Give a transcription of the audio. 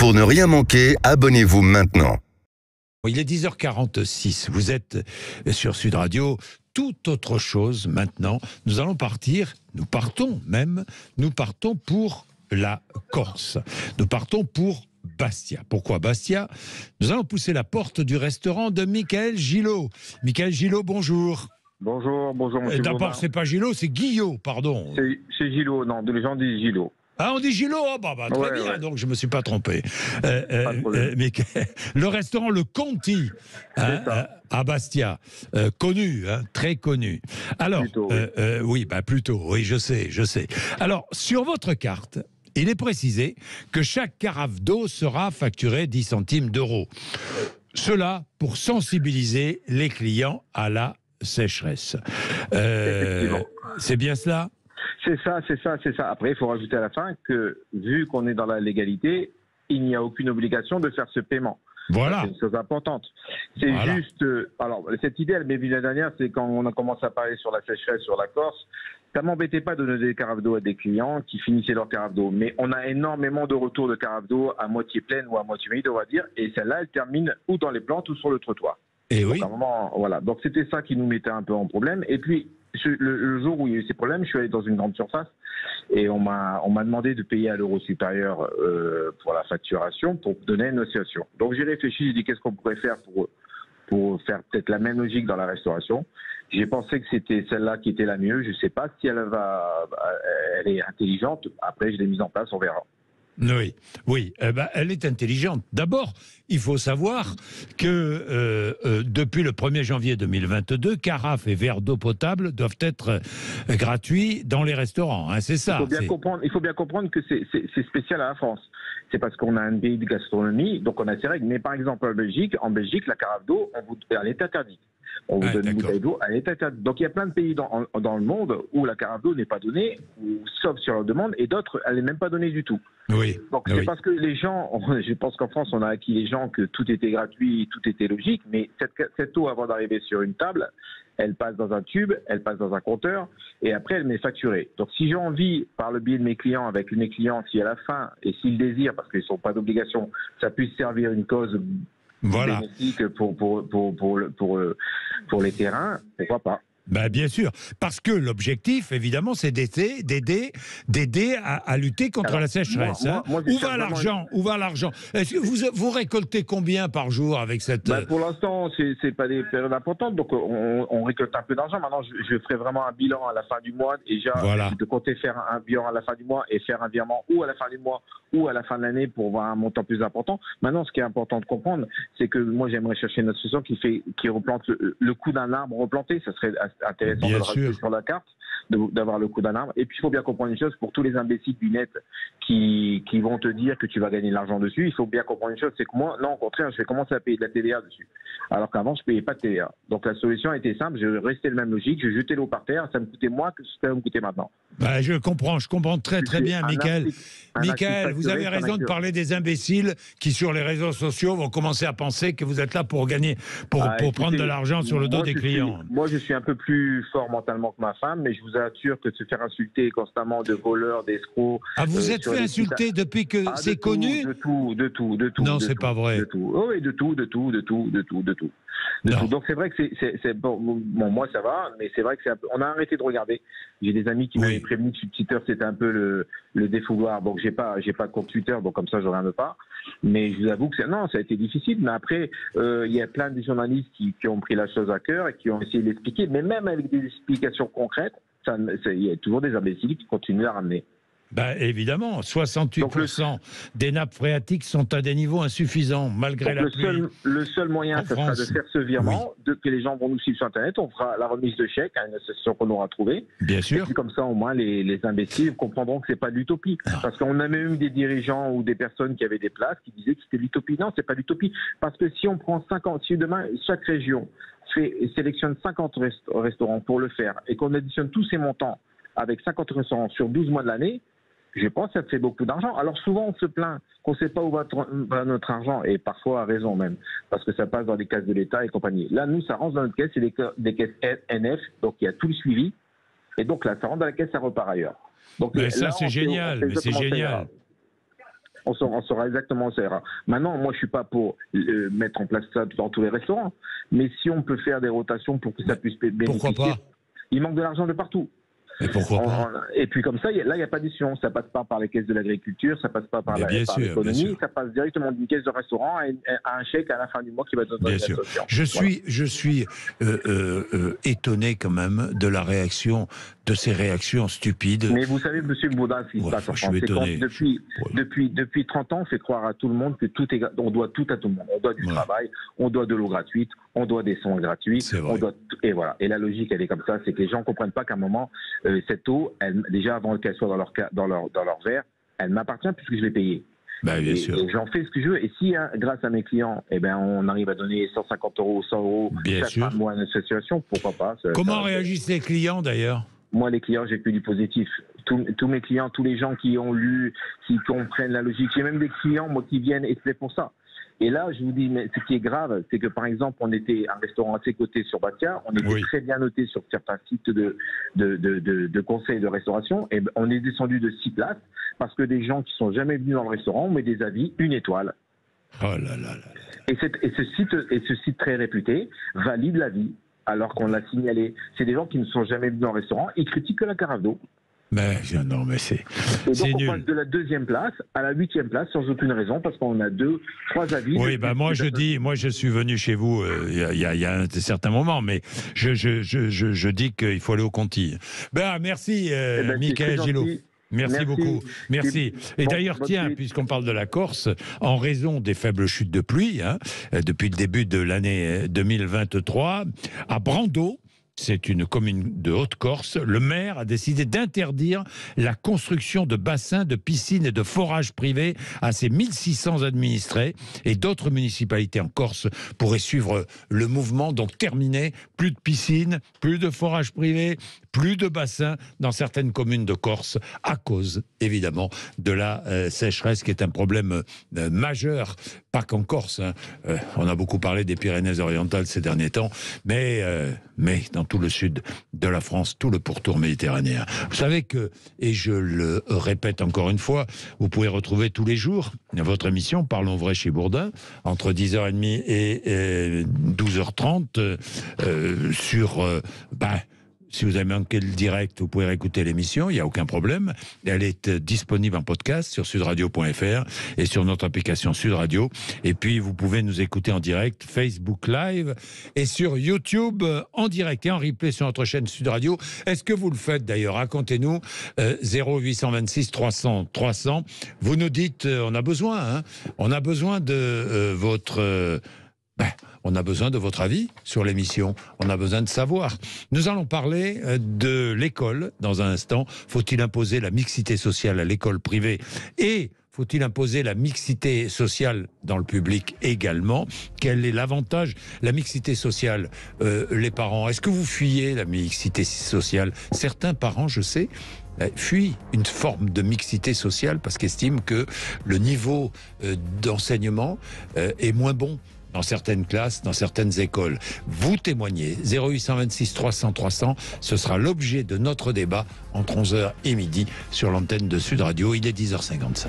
Pour ne rien manquer, abonnez-vous maintenant. Il est 10h46, vous êtes sur Sud Radio. Tout autre chose maintenant. Nous allons partir, nous partons pour la Corse. Nous partons pour Bastia. Pourquoi Bastia? Nous allons pousser la porte du restaurant de Michael Gillot. Michael Gillot, bonjour. Bonjour, monsieur. D'abord, c'est pas Gillot, c'est Guillot, pardon. C'est Gillot, non, les gens disent Gillot. Ah, on dit Gillot, très bien, ouais. Donc je ne me suis pas trompé. Pas de problème. Mais le restaurant Le Conti, à Bastia, connu, très connu. Alors, plutôt, oui. Oui, je sais. Alors, sur votre carte, il est précisé que chaque carafe d'eau sera facturée 10 centimes d'euros. Cela pour sensibiliser les clients à la sécheresse. C'est bien cela ? C'est ça. Après, il faut rajouter à la fin que, vu qu'on est dans la légalité, il n'y a aucune obligation de faire ce paiement. Voilà. C'est une chose importante. C'est juste... alors, cette idée, elle m'est venue la dernière, c'est quand on a commencé à parler sur la sécheresse, sur la Corse, ça m'embêtait pas de donner des carafes d'eau à des clients qui finissaient leur carafe d'eau. Mais on a énormément de retours de carafes d'eau à moitié pleine ou à moitié vide, on va dire, et celle-là, elle termine ou dans les plantes ou sur le trottoir. Et donc, oui. à un moment, voilà. Donc, c'était ça qui nous mettait un peu en problème. Et puis, le jour où il y a eu ces problèmes, je suis allé dans une grande surface et on m'a demandé de payer à l'euro supérieur pour la facturation pour donner une association. Donc j'ai réfléchi, j'ai dit qu'est-ce qu'on pourrait faire pour faire peut-être la même logique dans la restauration. J'ai pensé que c'était celle-là qui était la mieux. Je ne sais pas si elle est intelligente. Après, je l'ai mise en place, on verra. Oui, elle est intelligente. D'abord, il faut savoir que depuis le 1er janvier 2022, carafes et verres d'eau potable doivent être gratuits dans les restaurants. C'est ça. Il faut bien comprendre que c'est spécial à la France. C'est parce qu'on a un pays de gastronomie, donc on a ces règles. Mais par exemple, en Belgique, la carafe d'eau, elle est interdite. On vous donne une bouteille d'eau, elle est interdite. Donc il y a plein de pays dans le monde où la carafe d'eau n'est pas donnée, sauf sur leur demande, et d'autres, elle n'est même pas donnée du tout. Oui. Donc c'est parce que les gens, je pense qu'en France, on a acquis les gens que tout était gratuit, tout était logique, mais cette eau, avant d'arriver sur une table, elle passe dans un tube, elle passe dans un compteur, et après elle m'est facturée. Donc si j'ai envie, par le biais de mes clients, avec mes clients, si à la fin, et s'ils désirent, parce qu'ils ne sont pas d'obligation, ça puisse servir une cause bénéfique pour les terrains, pourquoi pas? Bien sûr, parce que l'objectif, évidemment, c'est d'aider à lutter contre la sécheresse. Où va l'argent? Est-ce que vous récoltez combien par jour avec cette... Pour l'instant, c'est pas des périodes importantes, donc on récolte un peu d'argent. Maintenant, je ferai vraiment un bilan à la fin du mois. Déjà, je comptais faire un bilan à la fin du mois et faire un virement ou à la fin du mois ou à la fin de l'année pour voir un montant plus important. Maintenant, ce qui est important de comprendre, c'est que moi, j'aimerais chercher une association qui replante le coût d'un arbre replanté. Ça serait intéressant de le rajouter sur la carte, d'avoir le coût d'un arbre. Et puis, il faut bien comprendre une chose, pour tous les imbéciles du net qui vont te dire que tu vas gagner de l'argent dessus, il faut bien comprendre une chose, c'est que moi, non, au contraire, je vais commencer à payer de la TVA dessus. Alors qu'avant, je ne payais pas de TVA. Donc, la solution était simple, je restais le même logique, je jetais l'eau par terre, ça me coûtait moins que ce que ça va me coûter maintenant. Je comprends très bien, Michael. Michael, vous avez raison de parler des imbéciles qui, sur les réseaux sociaux, vont commencer à penser que vous êtes là pour gagner, pour prendre de l'argent sur le dos des clients. Moi, je suis un peu plus fort mentalement que ma femme, mais je vous assure que de se faire insulter constamment de voleurs, d'escrocs... vous êtes fait insulter depuis que c'est connu? De tout. Non, c'est pas vrai. De tout. Oui, de tout. Donc c'est vrai que c'est bon, moi ça va, mais c'est vrai que on a arrêté de regarder. J'ai des amis qui m'avaient prévenu que sur Twitter c'était un peu le défouloir. Donc j'ai pas de compte Twitter, donc comme ça je regarde pas. Mais je vous avoue que ça a été difficile. Mais après il y a plein de journalistes qui ont pris la chose à cœur et qui ont essayé d'expliquer. Mais même avec des explications concrètes, il y a toujours des imbéciles qui continuent à ramener. Évidemment, 68% des nappes phréatiques sont à des niveaux insuffisants, malgré la pluie. Le seul moyen, ce sera de faire ce virement, que les gens vont nous suivre sur Internet, on fera la remise de chèques à une association qu'on aura trouvée. Bien sûr. Et puis comme ça, au moins, les imbéciles comprendront que c'est pas de l'utopie. Parce qu'on a même eu des dirigeants ou des personnes qui avaient des places qui disaient que c'était l'utopie. Non, c'est pas l'utopie. Parce que si on prend 50, si demain, chaque région sélectionne 50 restaurants pour le faire, et qu'on additionne tous ces montants avec 50 restaurants sur 12 mois de l'année, je pense que ça fait beaucoup d'argent. Alors souvent on se plaint qu'on ne sait pas où va notre argent, et parfois à raison même, parce que ça passe dans les caisses de l'État et compagnie. Là, nous, ça rentre dans notre caisse, c'est des caisses NF, donc il y a tout le suivi, et donc là, ça rentre dans la caisse, ça repart ailleurs. Donc, ça, c'est génial, On saura exactement où ça ira. Maintenant, moi, je suis pas pour mettre en place ça dans tous les restaurants. Mais si on peut faire des rotations pour que ça puisse bénéficier. Pourquoi pas? Il manque de l'argent de partout. Mais pourquoi pas? Et puis comme ça, là, il n'y a pas d'addition. Ça passe pas par les caisses de l'agriculture, ça passe pas par l'économie, ça passe directement d'une caisse de restaurant à un chèque à la fin du mois qui va donner une association. Je suis étonné quand même de la réaction, de ces réactions stupides. Mais vous savez, monsieur Bourdin, ce qui se passe en France, c'est que depuis 30 ans, on fait croire à tout le monde que on doit tout à tout le monde. On doit du travail, on doit de l'eau gratuite, on doit des soins gratuits, et voilà. Et la logique, elle est comme ça, c'est que les gens ne comprennent pas qu'à un moment, cette eau, déjà avant qu'elle soit dans leur verre, elle m'appartient puisque je l'ai payée. Bien sûr. Et j'en fais ce que je veux. Et si, grâce à mes clients, on arrive à donner 150 €, 100 € chaque mois à une association, pourquoi pas? Comment réagissent les clients d'ailleurs? Moi, les clients, j'ai que du positif. Tous mes clients, tous les gens qui ont lu, qui comprennent la logique. J'ai même des clients, moi, qui viennent et c'est pour ça. Et là, je vous dis, mais ce qui est grave, c'est que par exemple, on était un restaurant assez coté sur Bastia, on était très bien noté sur certains sites de conseils de restauration, et on est descendu de 6 places parce que des gens qui sont jamais venus dans le restaurant ont mis des avis 1 étoile. Oh là là là. Et ce site très réputé valide l'avis alors qu'on l'a signalé. C'est des gens qui ne sont jamais venus dans le restaurant, ils critiquent que la carafe d'eau. Mais non, mais c'est donc on nul. passe de la 2e place à la 8e place sans aucune raison parce qu'on a 2, 3 avis. Oui, moi je suis venu chez vous il y a un certain moment, mais je dis qu'il faut aller au Conti. Merci Michael Gillot. Merci beaucoup. Merci. Et d'ailleurs, tiens, puisqu'on parle de la Corse, en raison des faibles chutes de pluie, depuis le début de l'année 2023, à Brando, c'est une commune de Haute-Corse, le maire a décidé d'interdire la construction de bassins, de piscines et de forages privés à ses 1600 administrés, et d'autres municipalités en Corse pourraient suivre le mouvement, donc terminer, plus de piscines, plus de forages privés, plus de bassins dans certaines communes de Corse, à cause, évidemment, de la sécheresse, qui est un problème majeur, pas qu'en Corse. On a beaucoup parlé des Pyrénées-Orientales ces derniers temps, mais dans tout le sud de la France, tout le pourtour méditerranéen. Vous savez que, et je le répète encore une fois, vous pouvez retrouver tous les jours votre émission Parlons vrai chez Bourdin, entre 10h30 et 12h30, si vous avez manqué le direct, vous pouvez réécouter l'émission, il n'y a aucun problème. Elle est disponible en podcast sur sudradio.fr et sur notre application Sud Radio. Et puis, vous pouvez nous écouter en direct, Facebook Live et sur YouTube en direct et en replay sur notre chaîne Sud Radio. Est-ce que vous le faites d'ailleurs? Racontez-nous, 0826 300 300. Vous nous dites, on a besoin de votre... on a besoin de votre avis sur l'émission. On a besoin de savoir. Nous allons parler de l'école dans un instant. Faut-il imposer la mixité sociale à l'école privée et faut-il imposer la mixité sociale dans le public également? Quel est l'avantage? La mixité sociale, les parents, est-ce que vous fuyez la mixité sociale? Certains parents, je sais, fuient une forme de mixité sociale parce qu'estiment que le niveau d'enseignement est moins bon dans certaines classes, dans certaines écoles. Vous témoignez, 0826 300 300, ce sera l'objet de notre débat entre 11h et midi sur l'antenne de Sud Radio. Il est 10h55.